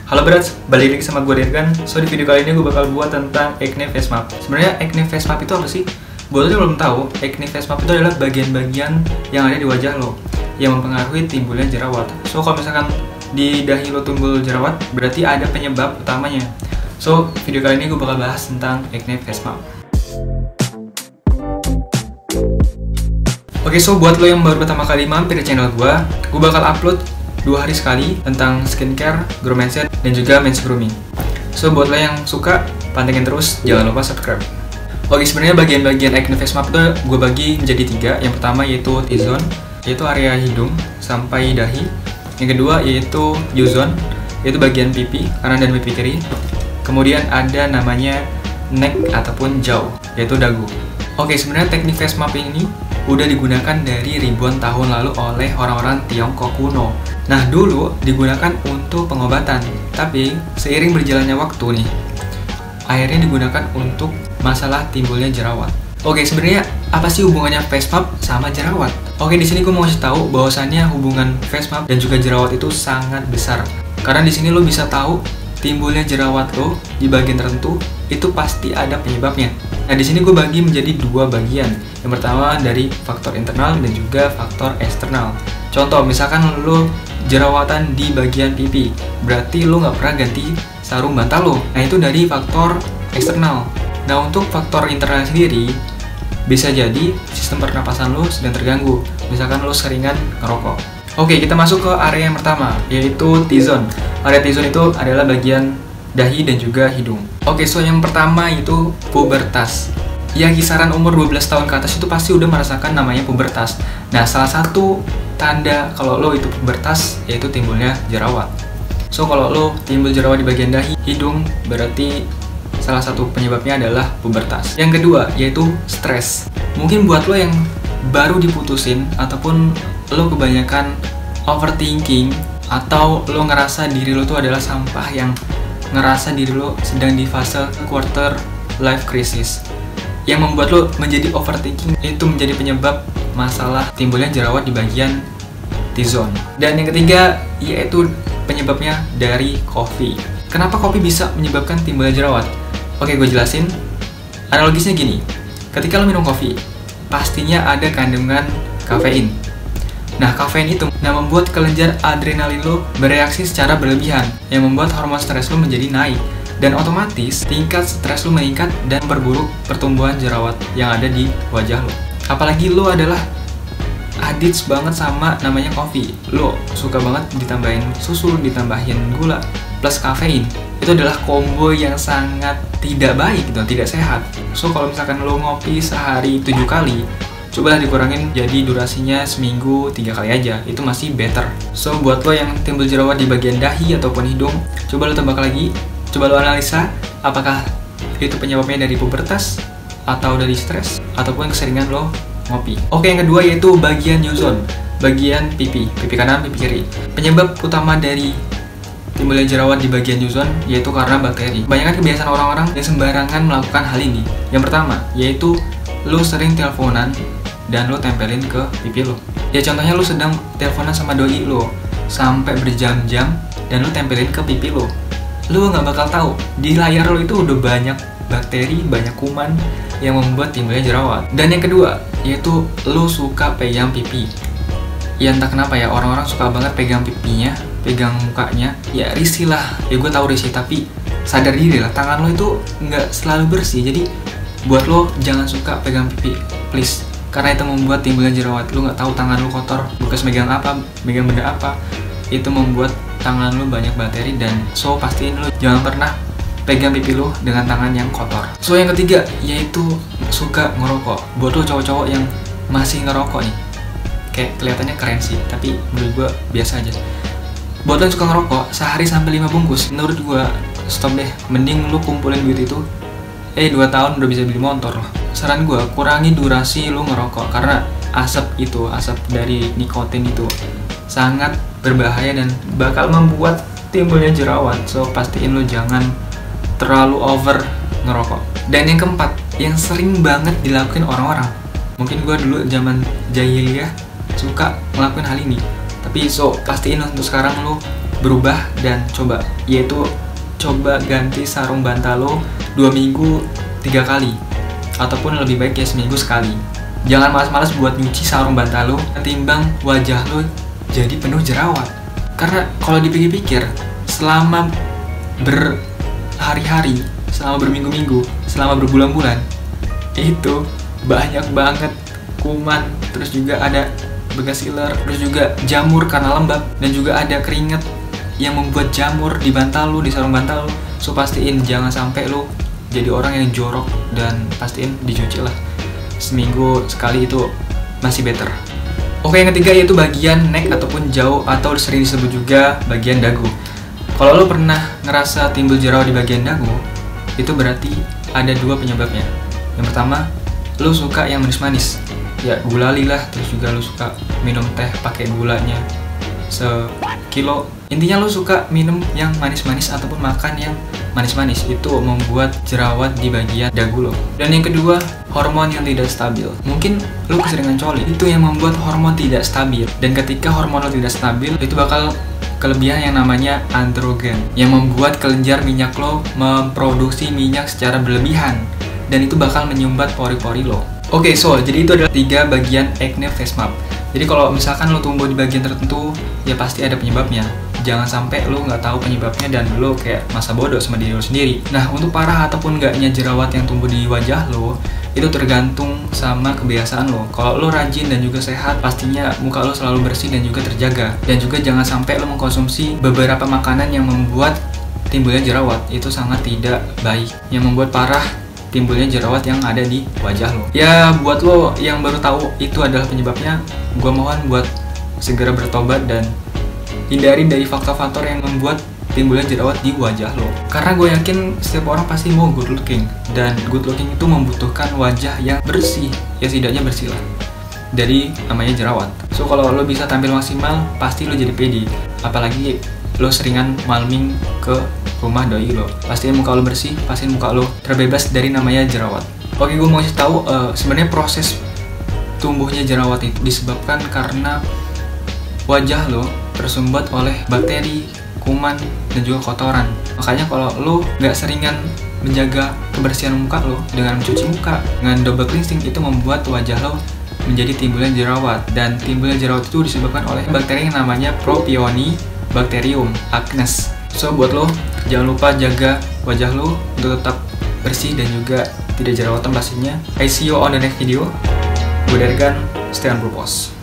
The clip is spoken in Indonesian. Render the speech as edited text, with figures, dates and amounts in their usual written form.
Halo Brats, balik lagi sama gue Dirgan. So di video kali ini gue bakal buat tentang acne face map. Sebenarnya acne face map itu apa sih? Buat lo yang belum tahu, acne face map itu adalah bagian-bagian yang ada di wajah lo yang mempengaruhi timbulnya jerawat. So kalau misalkan di dahi lo timbul jerawat, berarti ada penyebab utamanya. So video kali ini gue bakal bahas tentang acne face map. Oke, so buat lo yang baru pertama kali mampir di channel gue bakal upload 2 hari sekali tentang skincare, grow mindset, dan juga men's grooming. So buat lo yang suka, pantengin terus, jangan lupa subscribe. Oke, sebenarnya bagian-bagian acne face map itu gue bagi menjadi 3. Yang pertama yaitu T-zone, yaitu area hidung sampai dahi. Yang kedua yaitu U-zone, yaitu bagian pipi kanan dan pipi kiri. Kemudian ada namanya neck ataupun jaw, yaitu dagu. Oke, sebenarnya teknik face map ini udah digunakan dari ribuan tahun lalu oleh orang-orang Tiongkok kuno. Nah, dulu digunakan untuk pengobatan, tapi seiring berjalannya waktu nih, akhirnya digunakan untuk masalah timbulnya jerawat. Oke, sebenarnya apa sih hubungannya face map sama jerawat? Oke, di sini gue mau kasih tahu bahwasannya hubungan face map dan juga jerawat itu sangat besar. Karena di sini lo bisa tahu timbulnya jerawat lo di bagian tertentu itu pasti ada penyebabnya. Nah, di sini gue bagi menjadi 2 bagian. Yang pertama dari faktor internal dan juga faktor eksternal. Contoh, misalkan lo jerawatan di bagian pipi, berarti lo nggak pernah ganti sarung bantal lo. Nah, itu dari faktor eksternal. Nah, untuk faktor internal sendiri, bisa jadi sistem pernapasan lo sedang terganggu. Misalkan lo seringan ngerokok. Oke, kita masuk ke area yang pertama, yaitu T-zone. Area T-zone itu adalah bagian dahi dan juga hidung. Oke, so yang pertama itu pubertas. Ya, kisaran umur 12 tahun ke atas itu pasti udah merasakan namanya pubertas. Nah, salah satu tanda kalau lo itu pubertas yaitu timbulnya jerawat. So, kalau lo timbul jerawat di bagian dahi, hidung, berarti salah satu penyebabnya adalah pubertas. Yang kedua yaitu stres. Mungkin buat lo yang baru diputusin ataupun lo kebanyakan overthinking atau lo ngerasa diri lo tuh adalah sampah yang ngerasa diri lo sedang di fase quarter life crisis yang membuat lo menjadi overthinking, itu menjadi penyebab masalah timbulnya jerawat di bagian T-zone. Dan yang ketiga yaitu penyebabnya dari kopi. Kenapa kopi bisa menyebabkan timbulnya jerawat? Oke, gue jelasin. Analogisnya gini, ketika lo minum kopi pastinya ada kandungan kafein. Nah, kafein itu membuat kelenjar adrenalin lo bereaksi secara berlebihan yang membuat hormon stres lo menjadi naik, dan otomatis tingkat stres lo meningkat dan memperburuk pertumbuhan jerawat yang ada di wajah lo. Apalagi lo adalah addicts banget sama namanya kopi. Lo suka banget ditambahin susu, ditambahin gula plus kafein. Itu adalah combo yang sangat tidak baik gitu, tidak sehat. So, kalau misalkan lo ngopi sehari 7 kali, cobalah dikurangin jadi durasinya seminggu 3 kali aja, itu masih better. So, buat lo yang timbul jerawat di bagian dahi ataupun hidung, coba lo tebak lagi, coba lo analisa apakah itu penyebabnya dari pubertas atau dari stres ataupun keseringan lo ngopi. Oke, yang kedua yaitu bagian U-zone, bagian pipi kanan, pipi kiri. Penyebab utama dari timbulnya jerawat di bagian U-zone yaitu karena bakteri. Banyak kebiasaan orang-orang yang sembarangan melakukan hal ini. Yang pertama yaitu lo sering teleponan dan lo tempelin ke pipi lo. Ya, contohnya lo sedang teleponan sama doi lo sampai berjam-jam dan lo tempelin ke pipi lo. Lo nggak bakal tahu di layar lo itu udah banyak bakteri, banyak kuman yang membuat timbulnya jerawat. Dan yang kedua yaitu lo suka pegang pipi. Ya, entah kenapa ya, orang-orang suka banget pegang pipinya, pegang mukanya. Ya, risih lah. Ya, gue tahu risih, tapi sadar diri lah, tangan lo itu nggak selalu bersih. Jadi buat lo jangan suka pegang pipi, please. Karena itu membuat timbulnya jerawat. Lo nggak tahu tangan lo kotor, bekas megang apa, megang benda apa, itu membuat tangan lo banyak bakteri. Dan so, pastiin lo jangan pernah pegang pipi lo dengan tangan yang kotor. So, yang ketiga yaitu suka ngerokok. Buat lo cowok-cowok yang masih ngerokok nih, kayak kelihatannya keren sih, tapi menurut gue biasa aja. Buat lo yang suka ngerokok, sehari sampai 5 bungkus, menurut gue stop deh. Mending lo kumpulin duit itu 2 tahun udah bisa beli motor loh. Saran gue, kurangi durasi lo ngerokok, karena asap dari nikotin itu sangat berbahaya dan bakal membuat timbulnya jerawat. So, pastiin lo jangan terlalu over ngerokok. Dan yang keempat, yang sering banget dilakuin orang-orang, mungkin gue dulu zaman jahiliyah suka ngelakuin hal ini, tapi so pastiin untuk sekarang lo berubah dan coba, yaitu coba ganti sarung bantal lo 2 minggu 3 kali, ataupun lebih baik ya seminggu sekali. Jangan malas-malas buat nyuci sarung bantal lo ketimbang wajah lo jadi penuh jerawat. Karena kalau dipikir-pikir, selama berhari-hari, selama berminggu-minggu, selama berbulan-bulan, itu banyak banget kuman, terus juga ada bekas iler, terus juga jamur karena lembab, dan juga ada keringat yang membuat jamur di bantal lu, di sarung bantal lu. So pastiin jangan sampai lu jadi orang yang jorok, dan pastiin dicuci lah seminggu sekali, itu masih better. Oke, yang ketiga yaitu bagian neck ataupun jauh, atau sering disebut juga bagian dagu. Kalau lu pernah ngerasa timbul jerawat di bagian dagu, itu berarti ada 2 penyebabnya. Yang pertama, lu suka yang manis-manis, ya gulali lah, terus juga lu suka minum teh pakai gulanya sekilo. Intinya lu suka minum yang manis-manis ataupun makan yang manis-manis, itu membuat jerawat di bagian dagu lo. Dan yang kedua, hormon yang tidak stabil. Mungkin lu keseringan coli, itu yang membuat hormon tidak stabil. Dan ketika hormon lo tidak stabil, itu bakal kelebihan yang namanya androgen, yang membuat kelenjar minyak lo memproduksi minyak secara berlebihan, dan itu bakal menyumbat pori-pori lo. Oke, so jadi itu adalah 3 bagian acne face map. Jadi kalau misalkan lo tumbuh di bagian tertentu, ya pasti ada penyebabnya. Jangan sampai lo nggak tahu penyebabnya dan lo kayak masa bodoh sama diri lo sendiri. Nah, untuk parah ataupun nggaknya jerawat yang tumbuh di wajah lo, itu tergantung sama kebiasaan lo. Kalau lo rajin dan juga sehat, pastinya muka lo selalu bersih dan juga terjaga. Dan juga jangan sampai lo mengkonsumsi beberapa makanan yang membuat timbulnya jerawat. Itu sangat tidak baik, yang membuat parah timbulnya jerawat yang ada di wajah lo. Ya, buat lo yang baru tahu itu adalah penyebabnya, gue mohon buat segera bertobat dan hindari dari faktor-faktor yang membuat timbulnya jerawat di wajah lo. Karena gue yakin setiap orang pasti mau good looking, dan good looking itu membutuhkan wajah yang bersih, ya setidaknya bersih lah dari namanya jerawat. So kalau lo bisa tampil maksimal, pasti lo jadi pede. Apalagi lo seringan malming ke rumah doi lo, pastiin muka lo bersih, pastiin muka lo terbebas dari namanya jerawat. Oke, gue mau kasih tahu sebenarnya proses tumbuhnya jerawat itu disebabkan karena wajah lo tersumbat oleh bakteri, kuman, dan juga kotoran. Makanya kalau lo nggak seringan menjaga kebersihan muka lo dengan mencuci muka, dengan double cleansing, itu membuat wajah lo menjadi timbulnya jerawat. Dan timbulnya jerawat itu disebabkan oleh bakteri yang namanya Propionibacterium acnes. So buat lo, jangan lupa jaga wajah lo untuk tetap bersih dan juga tidak jerawatan pastinya. I see you on the next video. Gue Dergan, stay on purpose.